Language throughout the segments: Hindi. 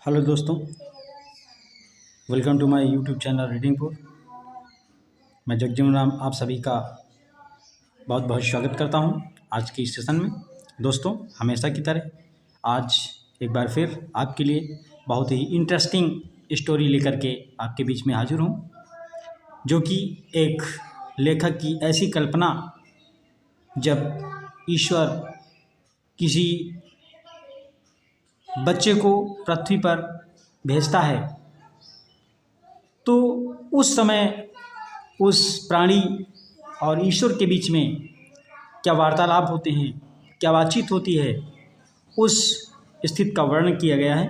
हेलो दोस्तों, welcome to my YouTube channel रीडिंगपुर। मैं जगजीवन राम आप सभी का बहुत बहुत स्वागत करता हूं आज की इस सेशन में। दोस्तों, हमेशा की तरह आज एक बार फिर आपके लिए बहुत ही इंटरेस्टिंग स्टोरी लेकर के आपके बीच में हाजिर हूं, जो कि एक लेखक की ऐसी कल्पना जब ईश्वर किसी बच्चे को पृथ्वी पर भेजता है तो उस समय उस प्राणी और ईश्वर के बीच में क्या वार्तालाप होते हैं, क्या बातचीत होती है, उस स्थिति का वर्णन किया गया है।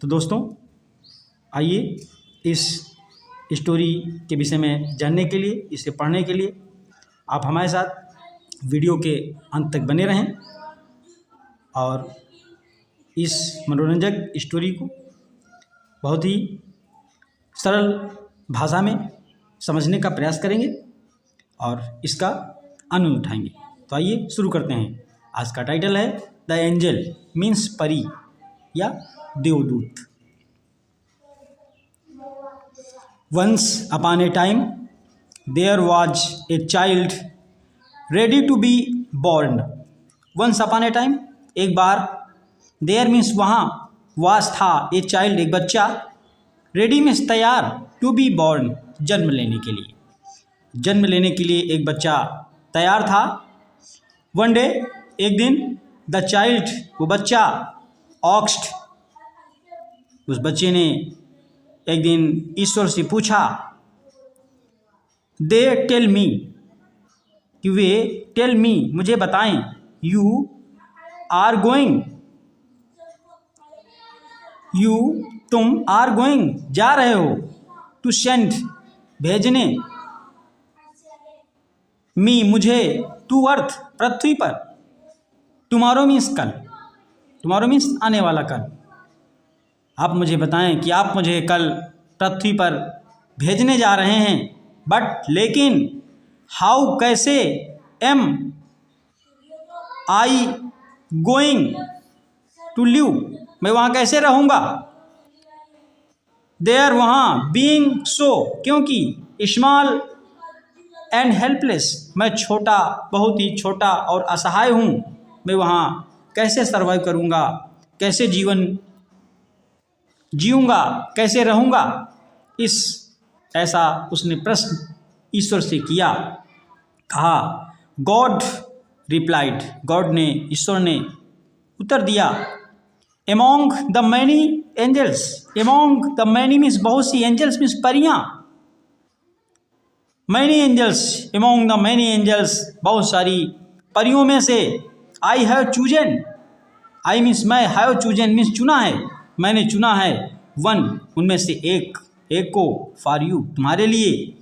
तो दोस्तों, आइए इस स्टोरी के विषय में जानने के लिए, इसे पढ़ने के लिए आप हमारे साथ वीडियो के अंत तक बने रहें और इस मनोरंजक स्टोरी को बहुत ही सरल भाषा में समझने का प्रयास करेंगे और इसका आनंद उठाएंगे। तो आइए शुरू करते हैं। आज का टाइटल है द एंजल मीन्स परी या देवदूत। Once upon a time there was a child ready to be born. Once upon a time, एक बार, देयर मीन्स वहाँ, वाज था, ए चाइल्ड एक बच्चा, रेडी मीन्स तैयार, टू बी बॉर्न जन्म लेने के लिए, जन्म लेने के लिए एक बच्चा तैयार था। वन डे, एक दिन, द चाइल्ड वो बच्चा, ऑक्स्ड उस बच्चे ने एक दिन ईश्वर से पूछा, दे टेल मी कि वे टेल मी मुझे बताएं, यू आर गोइंग, यू तुम, आर गोइंग जा रहे हो, टू सेंड भेजने, मी मुझे, टू अर्थ पृथ्वी पर, टुमारो मीन्स कल, टुमारो मीन्स आने वाला कल। आप मुझे बताएं कि आप मुझे कल पृथ्वी पर भेजने जा रहे हैं, बट लेकिन, हाउ कैसे, am I going to live मैं वहाँ कैसे रहूँगा, देयर वहाँ, बीइंग सो क्योंकि, स्मॉल एंड हेल्पलेस मैं छोटा, बहुत ही छोटा और असहाय हूँ, मैं वहाँ कैसे सर्वाइव करूँगा, कैसे जीवन जीऊँगा, कैसे रहूँगा। ऐसा उसने प्रश्न ईश्वर से किया, कहा। गॉड रिप्लाइड, गॉड ने, ईश्वर ने उत्तर दिया, among the many angels, among the many means बहुत सी, एंजल्स मीन्स परियां, many angels, among the many angels बहुत सारी परियों में से, I have chosen, I means मैं, हैव चूजन मीन्स चुना है, मैंने चुना है, वन उनमें से एक को, फॉर यू तुम्हारे लिए,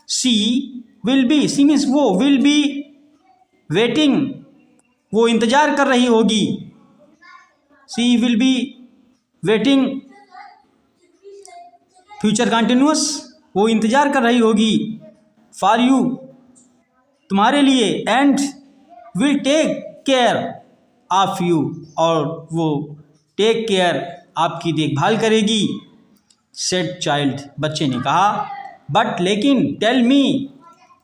she will be, she means वो, विल बी वेटिंग वो इंतजार कर रही होगी, she will be waiting future continuous वो इंतजार कर रही होगी, फॉर यू तुम्हारे लिए, and will take care of you और वो टेक केयर आपकी देखभाल करेगी, सेड चाइल्ड बच्चे ने कहा। बट लेकिन, टेल मी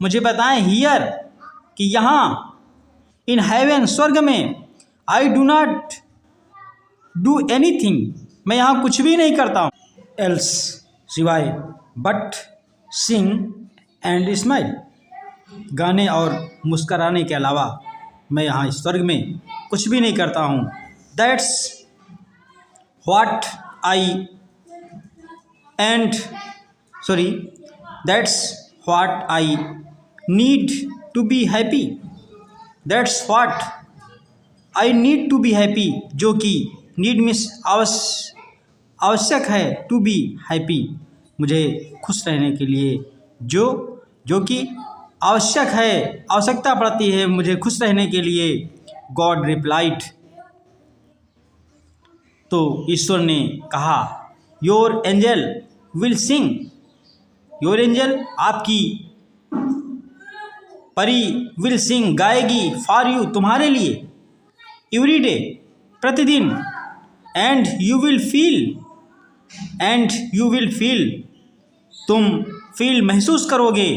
मुझे बताएं, हियर कि यहाँ, इन हेवन स्वर्ग में, I do not do anything मैं यहाँ कुछ भी नहीं करता हूँ, एल्स सिवाय, बट सिंग एंड स्माइल गाने और मुस्कराने के अलावा मैं यहाँ इस स्वर्ग में कुछ भी नहीं करता हूँ। That's what I and sorry that's what I need to be happy, that's what I need to be happy जो कि, नीड मीन्स आवश्यक है, टू बी हैप्पी मुझे खुश रहने के लिए, जो कि आवश्यक है, आवश्यकता पड़ती है मुझे खुश रहने के लिए। गॉड रिप्लाइड, तो ईश्वर ने कहा, your angel will sing, your angel आपकी परी, विल सिंग गाएगी, फॉर यू तुम्हारे लिए, एवरी डे प्रतिदिन, एंड यू विल फील, तुम फील महसूस करोगे,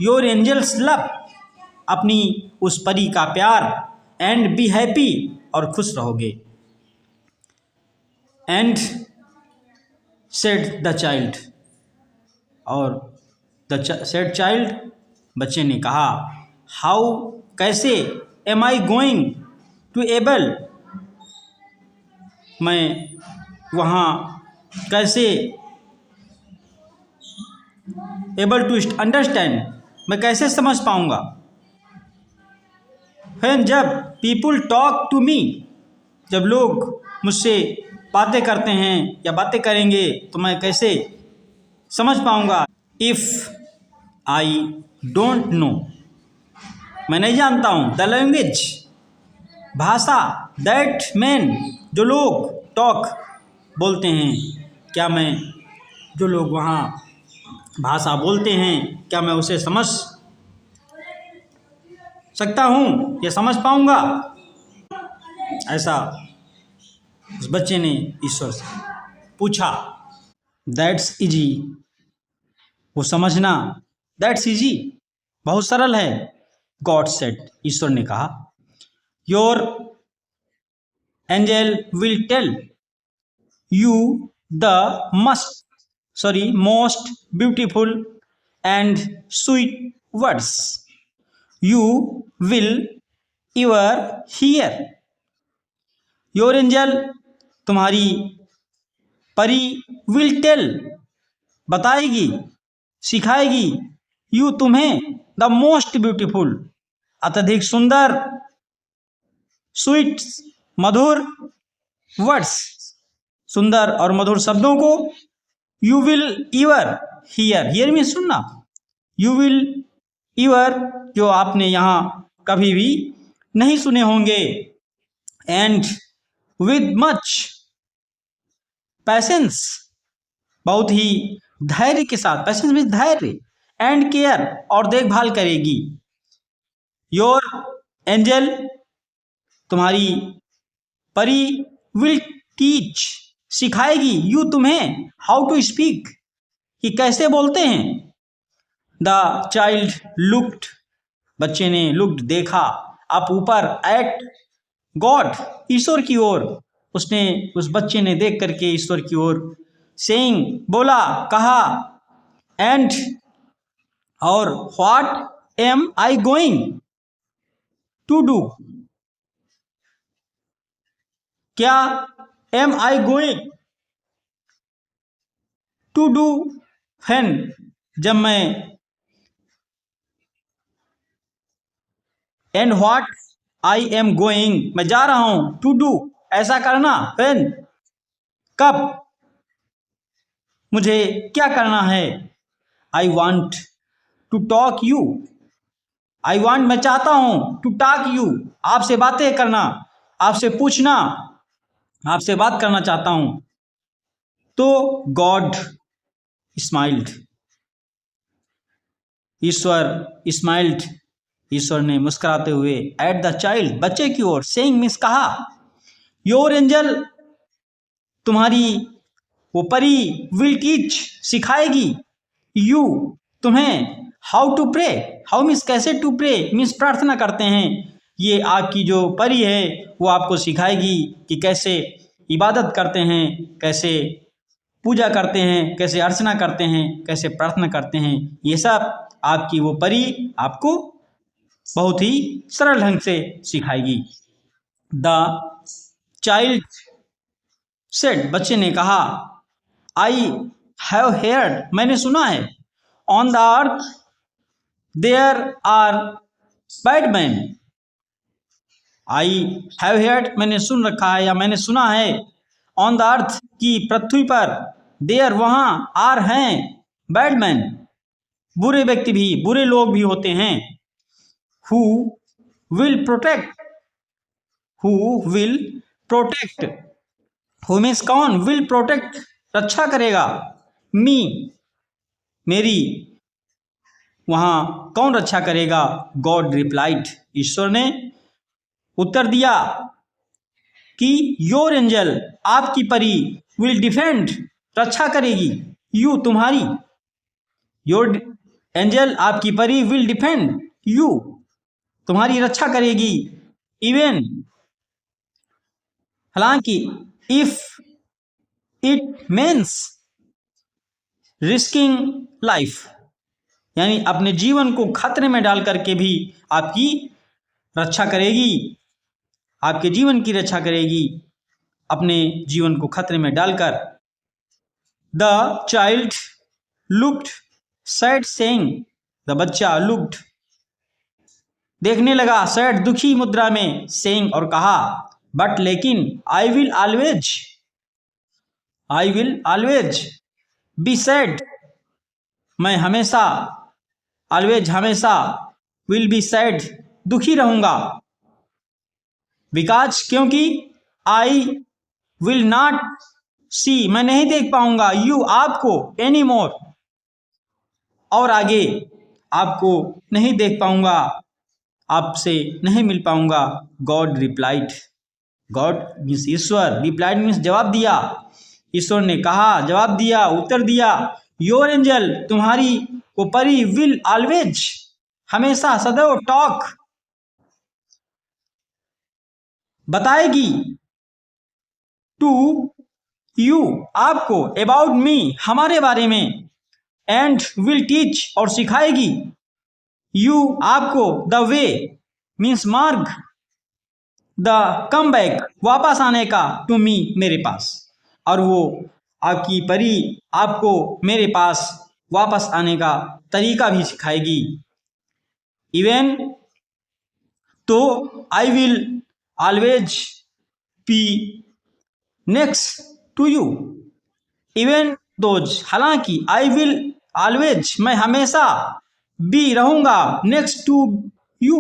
योर एंजल्स लव, अपनी उस परी का प्यार, एंड बी हैप्पी, और खुश रहोगे। एंड सेड द चाइल्ड, और द सेड चाइल्ड, बच्चे ने कहा, हाउ, कैसे, am I going to able, मैं वहाँ कैसे, एबल टू अंडरस्टैंड, मैं कैसे समझ पाऊँगा। फिर जब पीपुल टॉक टू मी, जब लोग मुझसे बातें करते हैं या बातें करेंगे तो मैं कैसे समझ पाऊँगा। इफ़ आई डोंट नो, मैं नहीं जानता हूँ, द लैंग्वेज, भाषा, दैट मैन, जो लोग टॉक बोलते हैं, क्या मैं, जो लोग वहाँ भाषा बोलते हैं, क्या मैं उसे समझ सकता हूँ या समझ पाऊँगा। ऐसा उस बच्चे ने ईश्वर से पूछा। दैट्स इजी, वो समझना, दैट्स इजी, बहुत सरल है। गॉड सेड, ईश्वर ने कहा, your angel will tell you the most beautiful and sweet words you will ever hear. Your angel, तुम्हारी परी, विल टेल, बताएगी, सिखाएगी, यू, तुम्हें, द मोस्ट ब्यूटीफुल, अत्यधिक सुंदर, स्वीट, मधुर, वर्ड्स, सुंदर और मधुर शब्दों को, you will ever here, here में सुनना, यू विल एवर, जो आपने यहाँ कभी भी नहीं सुने होंगे, एंड विद मच पैसेंस, बहुत ही धैर्य के साथ, पैसेंस में धैर्य, एंड केयर, और देखभाल करेगी। योर एंजल, तुम्हारी परी, विल टीच, सिखाएगी, यू, तुम्हें, हाउ टू स्पीक, कि कैसे बोलते हैं। द चाइल्ड लुक्ड, बच्चे ने लुक्ड, देखा, अप, ऊपर, एट गॉड, ईश्वर की ओर, उसने, उस बच्चे ने देख करके ईश्वर की ओर, सेइंग, बोला, कहा, एंड, और, what am I going to do, क्या, am I going to do, फैन, जब मैं, and what I am going, मैं जा रहा हूं, टू डू, ऐसा करना, फैन, कब, मुझे क्या करना है। I want to talk you, I want, मैं चाहता हूं, टू टॉक यू, आपसे बातें करना, आपसे पूछना, आपसे बात करना चाहता हूं। तो गॉड स्माइल्ड, ईश्वर स्माइल्ड, ईश्वर ने मुस्कुराते हुए, एट द चाइल्ड, बच्चे की ओर, सेइंग, मीन्स कहा, योर एंजल, तुम्हारी वो परी, विल टीच, सिखाएगी, यू, तुम्हें, how to pray, how means कैसे, टू प्रे मीन्स प्रार्थना करते हैं, ये आपकी जो परी है वो आपको सिखाएगी कि कैसे इबादत करते हैं, कैसे पूजा करते हैं, कैसे अर्चना करते हैं, कैसे प्रार्थना करते हैं, ये सब आपकी वो परी आपको बहुत ही सरल ढंग से सिखाएगी। द चाइल्ड सेड, बच्चे ने कहा, आई हैव हेयर्ड, मैंने सुना है, on the earth there are bad man, I have heard, मैंने सुन रखा है या मैंने सुना है, ऑन द अर्थ, की पृथ्वी पर, देयर, वहाँ, आर, हैं, बैड मैन, बुरे व्यक्ति भी, बुरे लोग भी होते हैं, who will protect, who will protect, who means कौन, विल प्रोटेक्ट, रक्षा करेगा, मी, मेरी, वहाँ कौन रक्षा करेगा। गॉड रिप्लाइड, ईश्वर ने उत्तर दिया कि योर एंजल, आपकी परी विल डिफेंड, रक्षा करेगी, यू, तुम्हारी, योर एंजल, आपकी परी विल डिफेंड यू, तुम्हारी रक्षा करेगी, इवन, हालांकि, if it means risking life, यानी अपने जीवन को खतरे में डाल करके भी आपकी रक्षा करेगी, आपके जीवन की रक्षा करेगी, अपने जीवन को खतरे में डालकर। The child looked sad saying, the बच्चा लुक्ड, देखने लगा, सैड, दुखी मुद्रा में, सेइंग, और कहा, बट, लेकिन, आई विल ऑलवेज बी सैड, मैं हमेशा, ऑलवेज, हमेशा, विल बी सैड, दुखी रहूंगा, बिकॉज, क्योंकि, आई विल नॉट सी, मैं नहीं देख पाऊंगा, यू, आपको, एनी मोर, और आगे आपको नहीं देख पाऊंगा, आपसे नहीं मिल पाऊंगा। गॉड रिप्लाइड, गॉड मीन्स ईश्वर, रिप्लाइड मीन्स जवाब दिया, ईश्वर ने कहा, जवाब दिया, उत्तर दिया, योर एंजल, तुम्हारी वो परी, विल ऑलवेज, हमेशा, सदैव, टॉक, बताएगी, टू यू, आपको, अबाउट मी, हमारे बारे में, एंड विल टीच, और सिखाएगी, यू, आपको, द वे मीन्स मार्ग, द कम बैक, वापस आने का, टू मी, मेरे पास, और वो आपकी परी आपको मेरे पास वापस आने का तरीका भी सिखाएगी, इवन, तो, I will always be next to you, even those, हालांकि, आई विल ऑलवेज, मैं हमेशा, बी, रहूंगा, नेक्स्ट टू यू,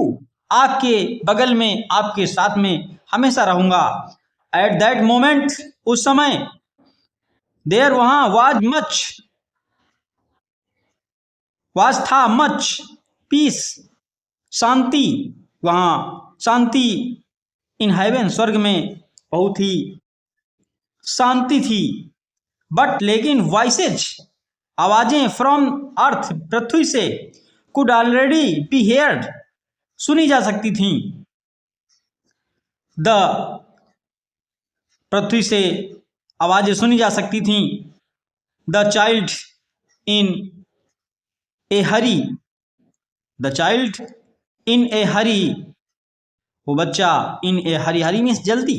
आपके बगल में, आपके साथ में हमेशा रहूंगा, एट दैट मोमेंट, उस समय, देयर, वहां, वाज मच, वाज था, मच, पीस, शांति, वहां शांति, इन हेवन, स्वर्ग में बहुत ही शांति थी, बट, लेकिन, वॉइसेज, आवाजें, फ्रॉम अर्थ, पृथ्वी से, कुड ऑलरेडी बी हेयर्ड, सुनी जा सकती थीं, द, पृथ्वी से आवाजें सुनी जा सकती थीं, the child in a hurry, the child in a hurry, वो बच्चा, इन ए हरी, हरी मीन्स जल्दी,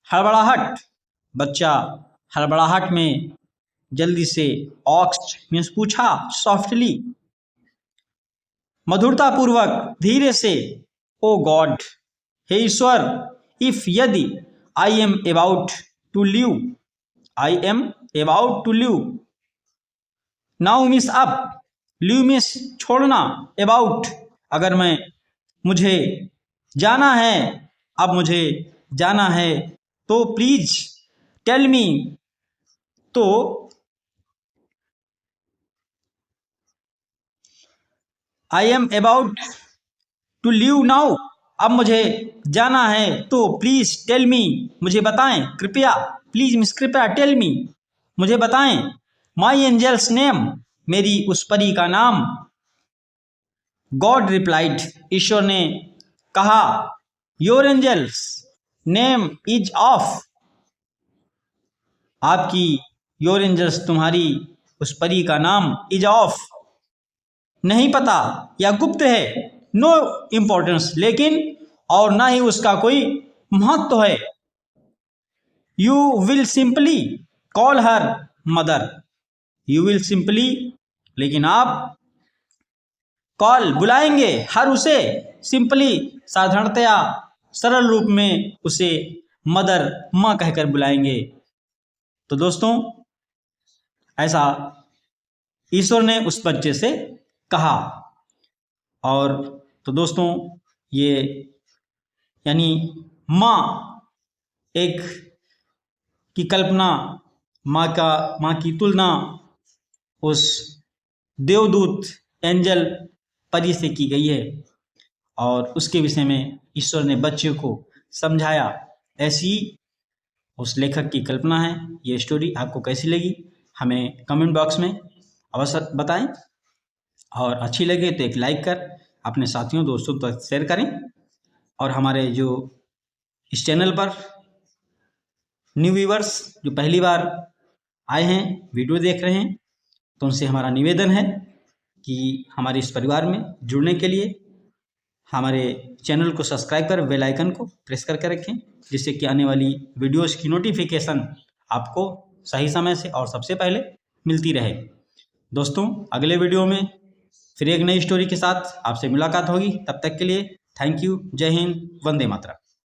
हड़बड़ाहट, बच्चा हड़बड़ाहट में जल्दी से, ऑक्स्ट मीन्स पूछा, सॉफ्टली, मधुरता पूर्वक, धीरे से, ओ गॉड, हे ईश्वर, इफ, यदि, I am about to live, I am about to live, now means अब, लिव मीन्स छोड़ना, अबाउट, अगर मैं, मुझे जाना है, अब मुझे जाना है, तो प्लीज टेल मी, तो I am about to leave now, अब मुझे जाना है, तो प्लीज टेल मी, मुझे बताएं, कृपया, प्लीज मीन्स कृपया, टेल मी, मुझे बताएं, माई एंजल्स नेम, मेरी उस परी का नाम, गॉड रिप्लाइड, ईश्वर ने कहा, your angel's name is of, आपकी, योर एंजल्स, तुम्हारी उस परी का नाम, इज ऑफ, नहीं पता या गुप्त है, नो इम्पोर्टेंस, लेकिन, और ना ही उसका कोई महत्व है, you will simply call her mother, you will simply, लेकिन आप, कॉल, बुलाएंगे, हर, उसे, सिंपली, साधारणतया, सरल रूप में उसे मदर, माँ कहकर बुलाएंगे। तो दोस्तों, ऐसा ईश्वर ने उस बच्चे से कहा, और तो दोस्तों, ये यानी माँ, एक की कल्पना, माँ की तुलना उस देवदूत, एंजल, परी से की गई है, और उसके विषय में ईश्वर ने बच्चे को समझाया। ऐसी उस लेखक की कल्पना है। ये स्टोरी आपको कैसी लगी हमें कमेंट बॉक्स में अवश्य बताएं, और अच्छी लगे तो एक लाइक कर अपने साथियों दोस्तों तक शेयर करें। और हमारे जो इस चैनल पर न्यू व्यूवर्स जो पहली बार आए हैं, वीडियो देख रहे हैं, तो उनसे हमारा निवेदन है कि हमारे इस परिवार में जुड़ने के लिए हमारे चैनल को सब्सक्राइब कर बेल आइकन को प्रेस करके रखें, जिससे कि आने वाली वीडियोस की नोटिफिकेशन आपको सही समय से और सबसे पहले मिलती रहे। दोस्तों, अगले वीडियो में फिर एक नई स्टोरी के साथ आपसे मुलाकात होगी। तब तक के लिए थैंक यू। जय हिंद, वंदे मातरम।